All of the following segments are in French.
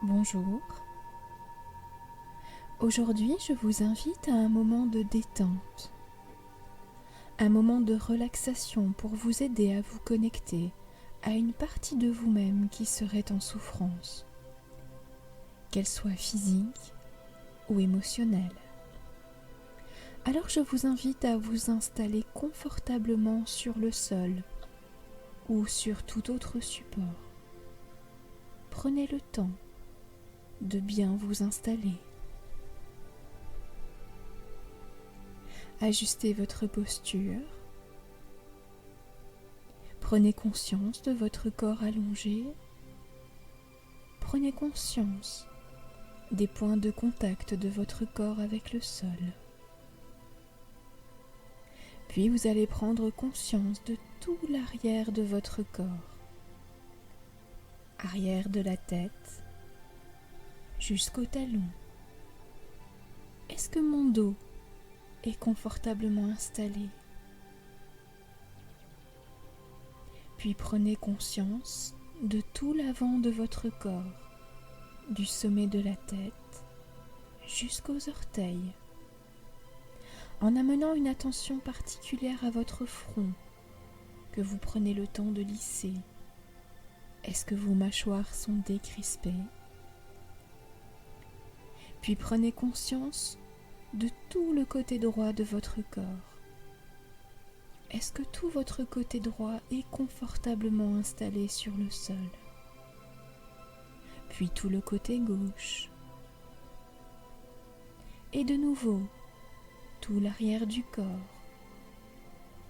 Bonjour. Aujourd'hui, je vous invite à un moment de détente, un moment de relaxation pour vous aider à vous connecter à une partie de vous-même qui serait en souffrance, qu'elle soit physique ou émotionnelle. Alors je vous invite à vous installer confortablement sur le sol ou sur tout autre support. Prenez le temps de bien vous installer. Ajustez votre posture. Prenez conscience de votre corps allongé. Prenez conscience des points de contact de votre corps avec le sol. Puis vous allez prendre conscience de tout l'arrière de votre corps. Arrière de la tête jusqu'au talon. Est-ce que mon dos est confortablement installé? Puis prenez conscience de tout l'avant de votre corps, du sommet de la tête jusqu'aux orteils, en amenant une attention particulière à votre front que vous prenez le temps de lisser. Est-ce que vos mâchoires sont décrispées? Puis prenez conscience de tout le côté droit de votre corps. Est-ce que tout votre côté droit est confortablement installé sur le sol? Puis tout le côté gauche. Et de nouveau, tout l'arrière du corps,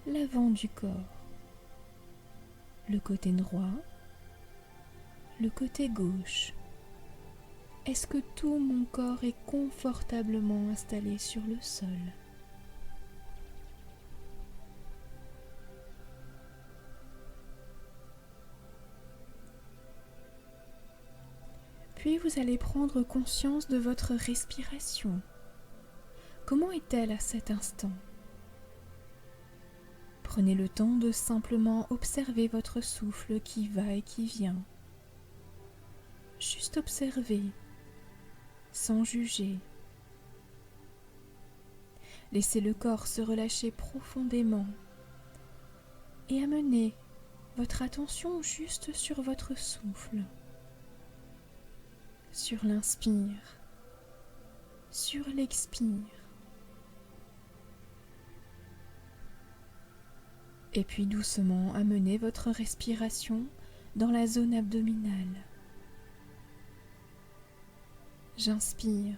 l'avant du corps, le côté droit, le côté gauche. Est-ce que tout mon corps est confortablement installé sur le sol? Puis vous allez prendre conscience de votre respiration. Comment est-elle à cet instant? Prenez le temps de simplement observer votre souffle qui va et qui vient. Juste observer, sans juger. Laissez le corps se relâcher profondément et amenez votre attention juste sur votre souffle. Sur l'inspire, sur l'expire. Et puis doucement amenez votre respiration dans la zone abdominale. J'inspire,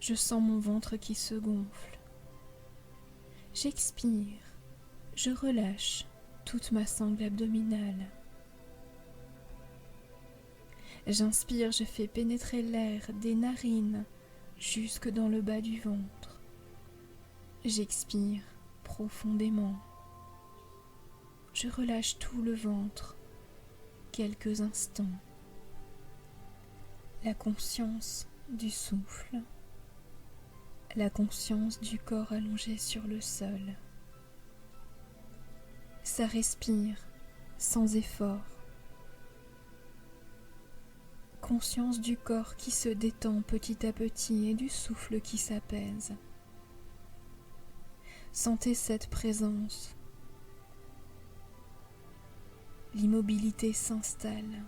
je sens mon ventre qui se gonfle. J'expire, je relâche toute ma sangle abdominale. J'inspire, je fais pénétrer l'air des narines jusque dans le bas du ventre. J'expire profondément. Je relâche tout le ventre quelques instants. La conscience du souffle, la conscience du corps allongé sur le sol. Ça respire sans effort. Conscience du corps qui se détend petit à petit et du souffle qui s'apaise. Sentez cette présence. L'immobilité s'installe.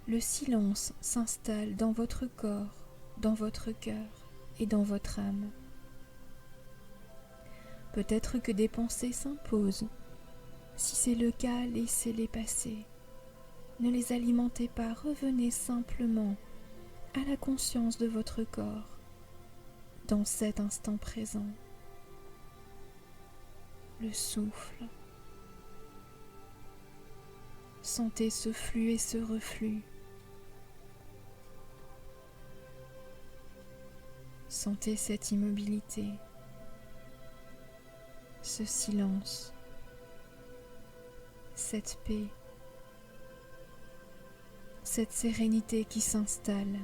Le silence s'installe dans votre corps, dans votre cœur et dans votre âme. Peut-être que des pensées s'imposent. Si c'est le cas, laissez-les passer. Ne les alimentez pas, revenez simplement à la conscience de votre corps, dans cet instant présent. Le souffle. Sentez ce flux et ce reflux. Sentez cette immobilité, ce silence, cette paix, cette sérénité qui s'installe.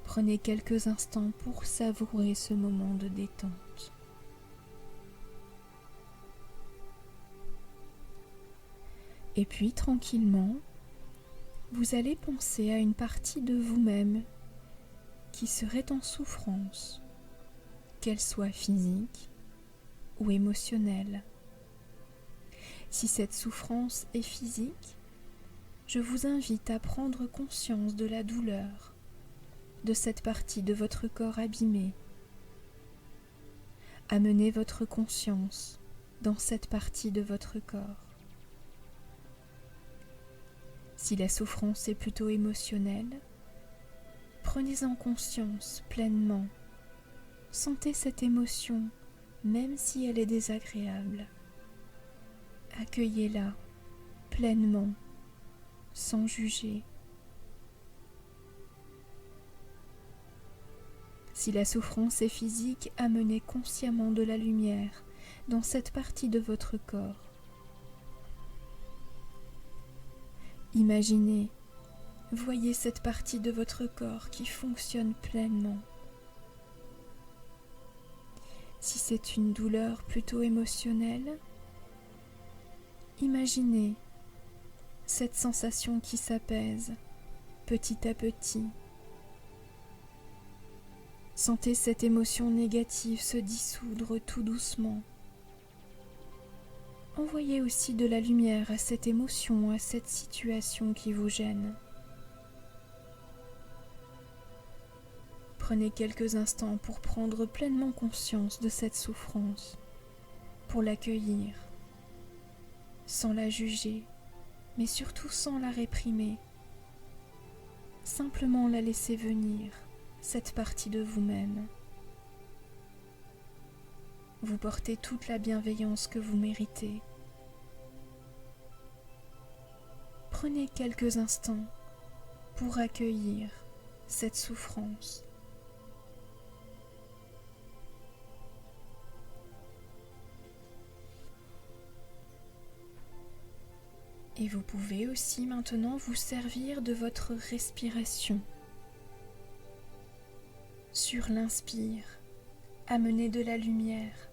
Prenez quelques instants pour savourer ce moment de détente. Et puis tranquillement, vous allez penser à une partie de vous-même qui serait en souffrance, qu'elle soit physique ou émotionnelle. Si cette souffrance est physique, je vous invite à prendre conscience de la douleur de cette partie de votre corps abîmé. Amenez votre conscience dans cette partie de votre corps. Si la souffrance est plutôt émotionnelle, prenez-en conscience pleinement. Sentez cette émotion, même si elle est désagréable. Accueillez-la pleinement, sans juger. Si la souffrance est physique, amenez consciemment de la lumière dans cette partie de votre corps. Imaginez, voyez cette partie de votre corps qui fonctionne pleinement. Si c'est une douleur plutôt émotionnelle, imaginez cette sensation qui s'apaise petit à petit. Sentez cette émotion négative se dissoudre tout doucement. Envoyez aussi de la lumière à cette émotion, à cette situation qui vous gêne. Prenez quelques instants pour prendre pleinement conscience de cette souffrance, pour l'accueillir, sans la juger, mais surtout sans la réprimer. Simplement la laisser venir, cette partie de vous-même. Vous portez toute la bienveillance que vous méritez. Prenez quelques instants pour accueillir cette souffrance. Et vous pouvez aussi maintenant vous servir de votre respiration. Sur l'inspire, amenez de la lumière,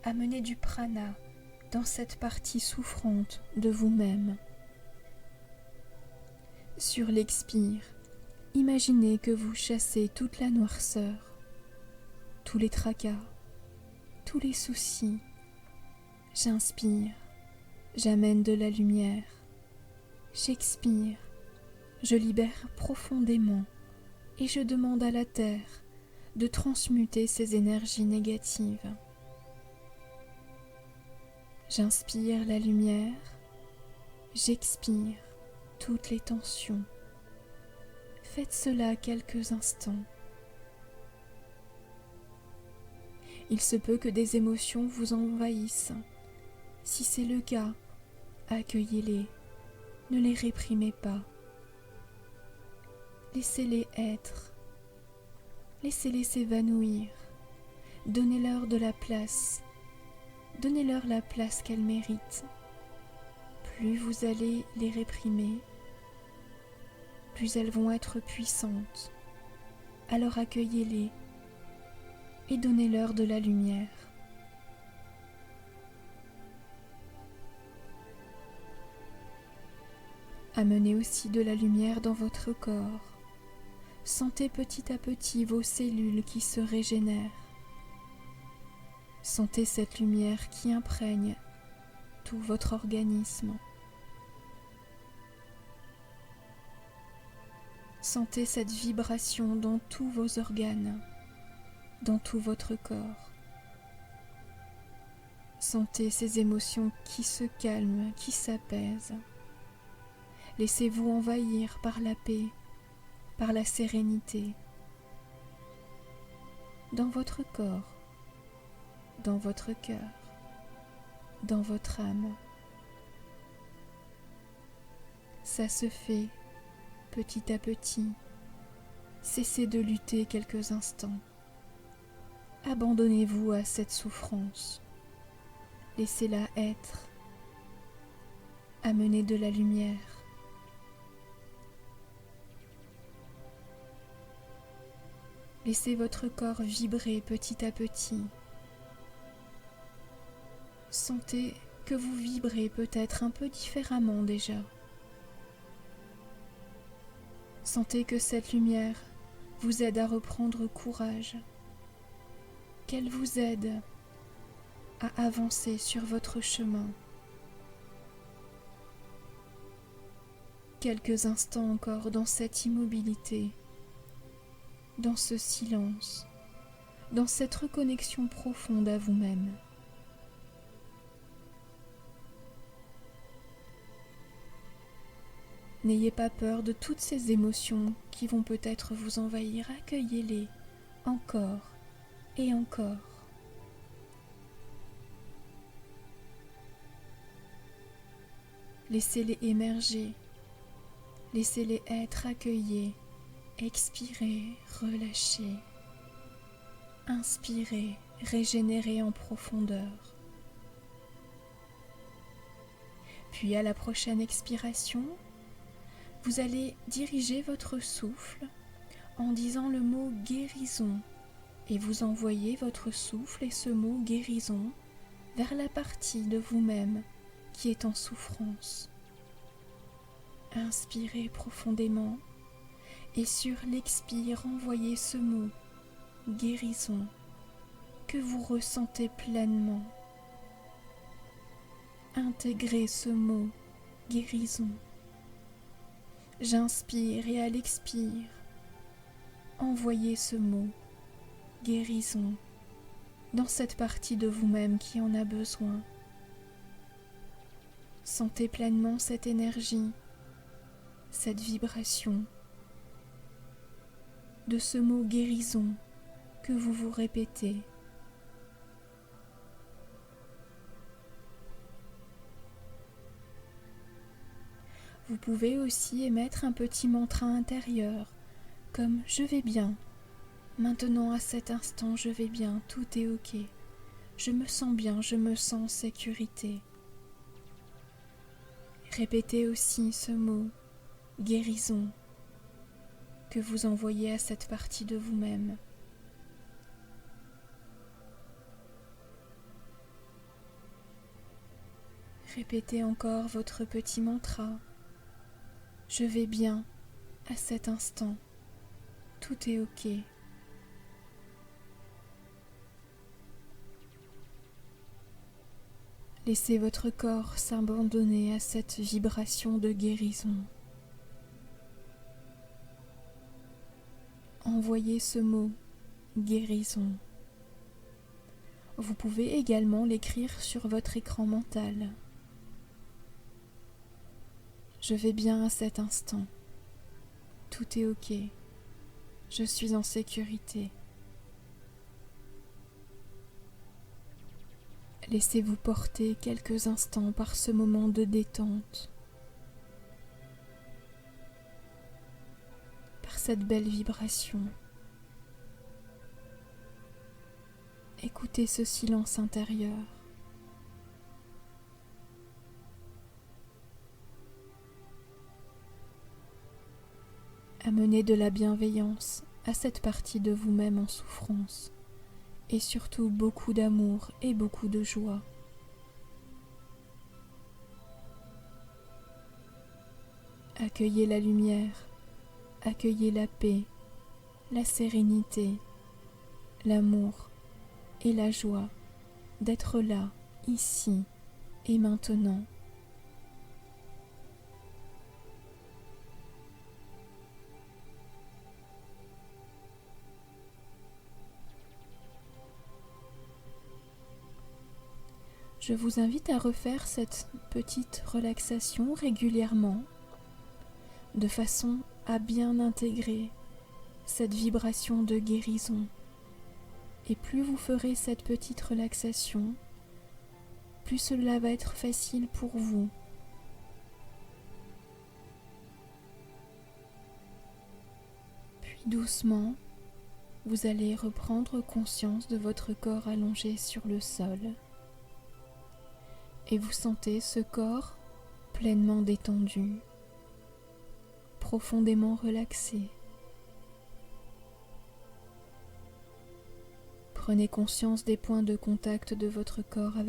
amenez du prana dans cette partie souffrante de vous-même. Sur l'expire, imaginez que vous chassez toute la noirceur, tous les tracas, tous les soucis. J'inspire, j'amène de la lumière. J'expire, je libère profondément et je demande à la terre de transmuter ces énergies négatives. J'inspire la lumière, j'expire toutes les tensions. Faites cela quelques instants. Il se peut que des émotions vous envahissent. Si c'est le cas, accueillez-les, ne les réprimez pas. Laissez-les être, laissez-les s'évanouir, donnez-leur de la place, donnez-leur la place qu'elles méritent. Plus vous allez les réprimer, plus elles vont être puissantes. Alors accueillez-les et donnez-leur de la lumière. Amenez aussi de la lumière dans votre corps. Sentez petit à petit vos cellules qui se régénèrent. Sentez cette lumière qui imprègne tout votre organisme. Sentez cette vibration dans tous vos organes, dans tout votre corps. Sentez ces émotions qui se calment, qui s'apaisent. Laissez-vous envahir par la paix, par la sérénité, dans votre corps, dans votre cœur, dans votre âme. Ça se fait petit à petit. Cessez de lutter quelques instants. Abandonnez-vous à cette souffrance. Laissez-la être. Amenez de la lumière. Laissez votre corps vibrer petit à petit. Sentez que vous vibrez peut-être un peu différemment déjà. Sentez que cette lumière vous aide à reprendre courage, qu'elle vous aide à avancer sur votre chemin. Quelques instants encore dans cette immobilité, dans ce silence, dans cette reconnexion profonde à vous-même. N'ayez pas peur de toutes ces émotions qui vont peut-être vous envahir, accueillez-les encore et encore. Laissez-les émerger, laissez-les être accueillis, expirez, relâchez, inspirez, régénérez en profondeur. Puis à la prochaine expiration, vous allez diriger votre souffle en disant le mot guérison et vous envoyez votre souffle et ce mot guérison vers la partie de vous-même qui est en souffrance. Inspirez profondément et sur l'expire, envoyez ce mot guérison que vous ressentez pleinement. Intégrez ce mot guérison. J'inspire et à l'expire, envoyez ce mot guérison dans cette partie de vous-même qui en a besoin. Sentez pleinement cette énergie, cette vibration de ce mot guérison que vous vous répétez. Vous pouvez aussi émettre un petit mantra intérieur, comme « Je vais bien ». Maintenant, à cet instant, je vais bien, tout est ok. Je me sens bien, je me sens en sécurité. Répétez aussi ce mot « guérison » que vous envoyez à cette partie de vous-même. Répétez encore votre petit mantra. Je vais bien à cet instant. Tout est ok. Laissez votre corps s'abandonner à cette vibration de guérison. Envoyez ce mot guérison. Vous pouvez également l'écrire sur votre écran mental. Je vais bien à cet instant. Tout est ok. Je suis en sécurité. Laissez-vous porter quelques instants par ce moment de détente, par cette belle vibration. Écoutez ce silence intérieur. Amenez de la bienveillance à cette partie de vous-même en souffrance et surtout beaucoup d'amour et beaucoup de joie. Accueillez la lumière, accueillez la paix, la sérénité, l'amour et la joie d'être là, ici et maintenant. Je vous invite à refaire cette petite relaxation régulièrement, de façon à bien intégrer cette vibration de guérison. Et plus vous ferez cette petite relaxation, plus cela va être facile pour vous. Puis doucement, vous allez reprendre conscience de votre corps allongé sur le sol. Et vous sentez ce corps pleinement détendu, profondément relaxé. Prenez conscience des points de contact de votre corps avec